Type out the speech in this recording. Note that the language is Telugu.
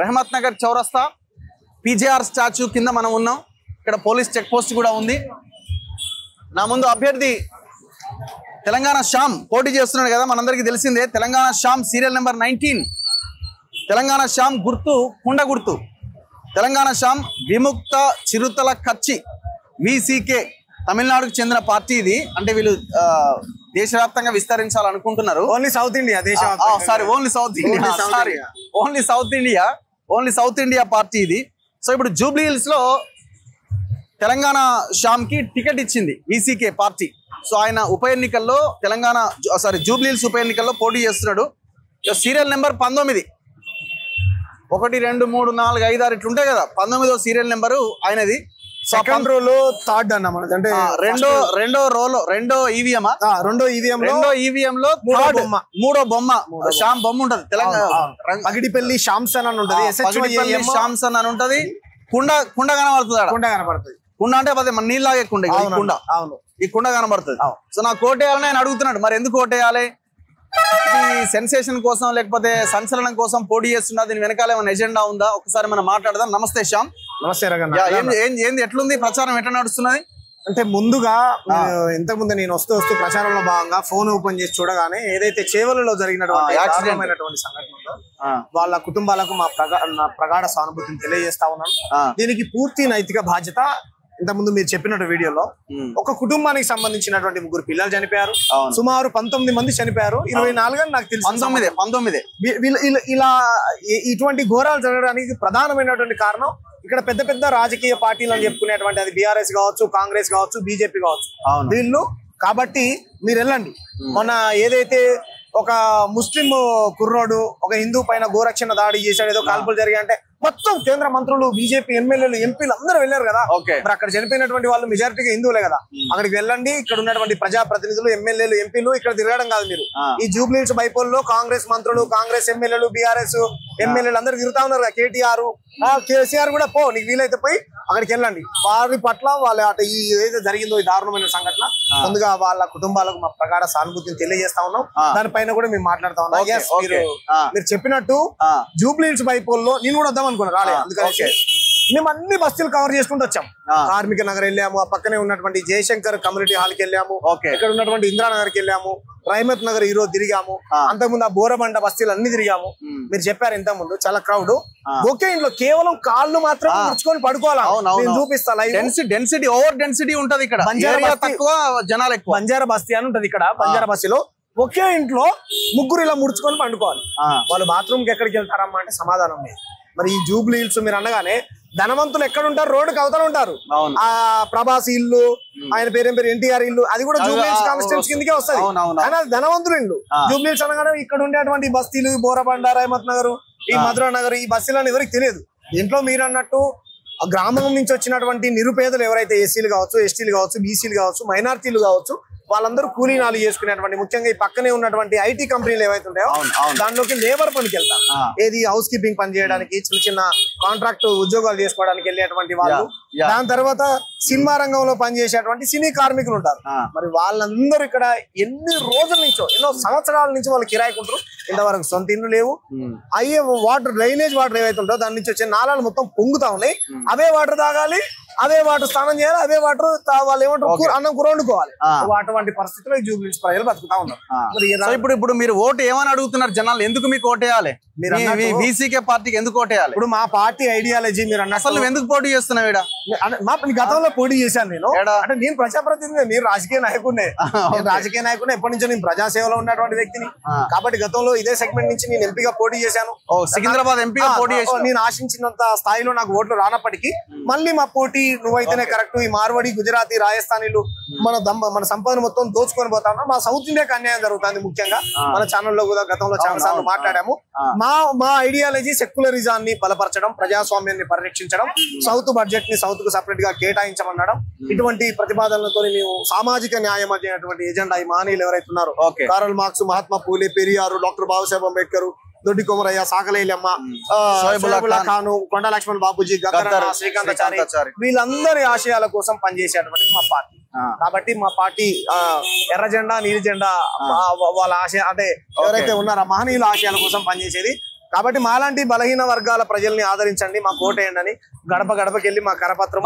రెహమత్ నగర్ చౌరస్తా పీజేఆర్ స్టాచ్యూ కింద మనం ఉన్నాం. ఇక్కడ పోలీస్ చెక్ పోస్ట్ కూడా ఉంది. నా ముందు అభ్యర్థి తెలంగాణ శ్యామ్ పోటీ చేస్తున్నాడు కదా, మనందరికీ తెలిసిందే. Telangana Shyam serial number 19. తెలంగాణ శ్యామ్ గుర్తు కుండ గుర్తు. తెలంగాణ శ్యామ్ విముక్త చిరుతల కచ్చి VCK తమిళనాడుకు చెందిన పార్టీ ఇది. అంటే వీళ్ళు దేశవ్యాప్తంగా విస్తరించాలనుకుంటున్నారు. Only South India only South India party ఇది. సో ఇప్పుడు జూబ్లీ హిల్స్ లో తెలంగాణ శ్యామ్ కి టికెట్ ఇచ్చింది VCK పార్టీ. సో ఆయన ఉప ఎన్నికల్లో జూబ్లీ హిల్స్ ఉప ఎన్నికల్లో పోటీ చేస్తున్నాడు. Serial number 19. 1 2 3 4 5 6 ఇట్లుంటాయి కదా. 19వ సీరియల్ నెంబరు ఆయనది. సెకండ్ రోలో థర్డ్ అన్న మనది. అంటే రెండో ఈవీఎం లో మూడో బొమ్మ శ్యామ్ బొమ్మ ఉంటది. తెలంగాణ పగిడిపల్లి శ్యామ్సన్ అని ఉంటది. శ్యామ్సన్ అని ఉంటది. కుండ కనబడుతుంది. కుండ అంటే అదే మన నీళ్ళలాగే కుండ. ఈ కుండ కనబడుతుంది. సో నాకు కోటేయాలని ఆయన అడుగుతున్నాడు. మరి ఎందుకు కోటేయాలి? సెన్సేషన్ కోసం లేకపోతే సంచలనం కోసం పోటీ చేస్తున్నా? దీని వెనకాల ఏమైనా ఎజెండా ఉందా? ఒకసారి మనం మాట్లాడదాం. నమస్తే శ్యామ్. నమస్తే. ఏంది ఎట్లుంది ప్రచారం, ఎట్లా నడుస్తున్నది? అంటే ముందుగా ఇంతకుముందు నేను వస్తూ ప్రచారంలో భాగంగా ఫోన్ ఓపెన్ చేసి చూడగానే ఏదైతే చేవలలో జరిగినటువంటి సంఘటనలో వాళ్ళ కుటుంబాలకు మా ప్రగాఢ సానుభూతిని తెలియజేస్తా ఉన్నాను. దీనికి పూర్తి నైతిక బాధ్యత. ఇంతకుముందు మీరు చెప్పినట్టు వీడియోలో ఒక కుటుంబానికి సంబంధించినటువంటి 3 పిల్లలు చనిపోయారు. సుమారు 19 మంది చనిపోయారు. 24 అని నాకు తెలుసు. 19 ఇలా ఇటువంటి ఘోరాలు జరగడానికి ప్రధానమైనటువంటి కారణం ఇక్కడ పెద్ద పెద్ద రాజకీయ పార్టీలు అని చెప్పుకునేటువంటి, అది BRS కావచ్చు, కాంగ్రెస్ కావచ్చు, BJP కావచ్చు, వీళ్ళు. కాబట్టి మీరు వెళ్ళండి. మొన్న ఏదైతే ఒక ముస్లిం కుర్రోడు ఒక హిందూ పైన గోరక్షణ దాడి చేశాడు, ఏదో కాల్పులు జరిగాయంటే మొత్తం కేంద్ర మంత్రులు, BJP ఎమ్మెల్యేలు, ఎంపీలు అందరూ వెళ్ళారు కదా. మరి అక్కడ చనిపోయినటువంటి వాళ్ళు మెజారిటీగా హిందువులే కదా. అక్కడికి వెళ్ళండి. ఇక్కడ ఉన్నటువంటి ప్రజాప్రతినిధులు, ఎమ్మెల్యేలు, ఎంపీలు ఇక్కడ తిరగడం కాదు మీరు. ఈ జూబ్లీ హిల్స్ బైపోల్లో కాంగ్రెస్ మంత్రులు, కాంగ్రెస్ ఎమ్మెల్యేలు, BRS ఎమ్మెల్యేలు అందరూ తిరుగుతా ఉన్నారు. KTR, KCR కూడా పో, నీకు వీలైతే పోయి అక్కడికి వెళ్ళండి. వారి పట్ల వాళ్ళ ఈ ఏదైతే జరిగిందో ఈ దారుణమైన సంఘటన, ముందుగా వాళ్ళ కుటుంబాలకు మా ప్రగాఢ సానుభూతిని తెలియజేస్తా ఉన్నాం. దానిపైన కూడా మేము మాట్లాడుతా ఉన్నాం. మీరు చెప్పినట్టు జూబ్లీ హిల్స్ బైపోల్లో నేను కూడా వద్దాం అనుకున్నా, రాలే. అందుకని మేము అన్ని బస్తీలు కవర్ చేసుకుంటూ వచ్చాం. కార్మిక నగర్ వెళ్ళాము, ఆ పక్కనే ఉన్నటువంటి జయశంకర్ కమ్యూనిటీ హాల్ కి వెళ్ళాము, ఇక్కడ ఉన్నటువంటి ఇందిరానగర్కి వెళ్ళాము, రహమత్ నగర్ ఈరోజు తిరిగాము, అంతకుముందు ఆ బోరబండ బస్తీలు అన్ని తిరిగాము. మీరు చెప్పారు ఇంత ముందు చాలా క్రౌడ్. ఒకే ఇంట్లో కేవలం కాళ్ళు మాత్రం ముడుచుకొని పడుకోవాలి. చూపిస్తా. డెన్సిటీ, ఓవర్ డెన్సిటీ ఉంటది ఇక్కడ. జనాలు ఎక్కువ. బంజారా బస్తీ అని ఉంటది ఇక్కడ. బంజారా బస్తీలో ఒకే ఇంట్లో 3 ఇలా ముడుచుకొని పండుకోవాలి. వాళ్ళు బాత్రూమ్ కి ఎక్కడికి వెళ్తారమ్మా అంటే సమాధానం లేదు. మరి ఈ జూబ్లీ హిల్స్ మీరు అనగానే ధనవంతులు ఎక్కడ ఉంటారు? రోడ్డుకి అవతల ఉంటారు. ఆ ప్రభాస్ ఇల్లు, ఆయన పేరేం పేరు NTR ఇల్లు, అది కూడా జూబ్లీ హిల్స్ కాన్స్టిట్యూన్సీ కిందకే వస్తుంది. కానీ అది ధనవంతుల ఇల్లు. జూబ్లీ హిల్స్ అనగానే ఇక్కడ ఉండేటువంటి బస్తీలు, బోరబండ, రహమత్ నగర్, ఈ మధురా నగర్, ఈ బస్తీలని ఎవరికి తెలియదు. దీంట్లో మీరు అన్నట్టు గ్రామం నుంచి వచ్చినటువంటి నిరుపేదలు ఎవరైతే SCలు కావచ్చు, STలు కావచ్చు, BCలు కావచ్చు, మైనార్టీలు కావచ్చు, వాళ్ళందరూ కూలీనాలు చేసుకునేటువంటి, ముఖ్యంగా ఈ పక్కనే ఉన్నటువంటి IT కంపెనీలు ఏవైతే ఉంటాయో దాంట్లోకి లేబర్ పనికి వెళ్తారు. ఏది హౌస్ కీపింగ్ పని చేయడానికి, చిన్న చిన్న కాంట్రాక్ట్ ఉద్యోగాలు చేసుకోవడానికి వెళ్ళేటువంటి వాళ్ళు. దాని తర్వాత సినిమా రంగంలో పనిచేసేటువంటి సినీ కార్మికులు ఉంటారు. మరి వాళ్ళందరూ ఇక్కడ ఎన్ని రోజుల నుంచో, ఎన్నో సంవత్సరాల నుంచి వాళ్ళు కిరాయికుంటారు. ఇంతవరకు సొంత ఇల్లు లేవు. అయ్యే వాటర్, డ్రైనేజ్ వాటర్ ఏవైతే ఉంటాయో దాని నుంచి వచ్చే నాళాలు మొత్తం పొంగుతా ఉన్నాయి. అవే వాటర్ తాగాలి, అదే వాటర్ స్నానం చేయాలి, అదే వాటర్ వాళ్ళు ఏమంటారు అన్నం కూర వండుకోవాలి. అటువంటి పరిస్థితుల్లో జూబ్లీ హిల్స్ ప్రజలు బతుకుతా ఉన్నారు. ఇప్పుడు మీరు ఓటు ఏమని అడుగుతున్నారు జనాలు? ఎందుకు మీకు ఓటేయాలి? మీరు VCK పార్టీకి ఎందుకు ఓటేయాలి? ఇప్పుడు మా పార్టీ ఐడియాలజీ మీరు అన్న అసలు ఎందుకు పోటీ చేస్తున్నావు? గతంలో పోటీ చేశాను నేను. అంటే నేను ప్రజాప్రతినిధి, నేను రాజకీయ నాయకుడినే. ఎప్పటి నుంచో నేను ప్రజాసేవలో ఉన్నటువంటి వ్యక్తిని. కాబట్టి గతంలో ఇదే సెగ్మెంట్ నుంచి నేను ఎంపీగా పోటీ చేశాను. సికింద్రాబాద్ ఎంపీగా పోటీ చేశాను. నేను ఆశించినంత స్థాయిలో నాకు ఓట్లు రానప్పటికీ మళ్ళీ మా పోటీ నువ్వైతేనే కరెక్ట్. ఈ మార్వాడి, గుజరాతీ, రాజస్థానీలు మన సంపదను మొత్తం దోచుకొని పోతా ఉన్నారు. మా సౌత్ ఇండియాకి అన్యాయం జరుగుతుంది. ముఖ్యంగా మన ఛానల్లో కూడా గతంలో చాలా సార్లు మాట్లాడాము. మా ఐడియాలజీ సెక్యులరిజాన్ని బలపరచడం, ప్రజాస్వామ్యాన్ని పరిరక్షించడం, సౌత్ బడ్జెట్ ని సౌత్ కు సెపరేట్ గా కేటాయించమనడం, ఇటువంటి ప్రతిపాదనలతో మేము సామాజిక న్యాయం అనేటువంటి ఎజెండా ఈ మహనీయులు ఎవరైతే ఉన్నారో, కారల్ మార్క్స్, మహాత్మా పూలే, పెరియారు, డాక్టర్ బాబాసాహెబ్ అంబేద్కర్, దొడ్డి కొమరయ్య, సాకలేలమ్మ, ఖాను, కొండ లక్ష్మణ్ బాబుజీ, గద్దర్, శ్రీకాంతాచారి, వీళ్ళందరి ఆశయాల కోసం పనిచేసేటువంటి మా పార్టీ. కాబట్టి మా పార్టీ ఎర్ర జెండా, నీలి జెండా వాళ్ళ ఆశయ, అంటే ఎవరైతే ఉన్నారో మహనీయుల ఆశయాల కోసం పనిచేసేది. కాబట్టి మాలాంటి బలహీన వర్గాల ప్రజల్ని ఆదరించండి, మాకు ఓటేయండి అని గడప గడపకి వెళ్ళి మా కరపత్రం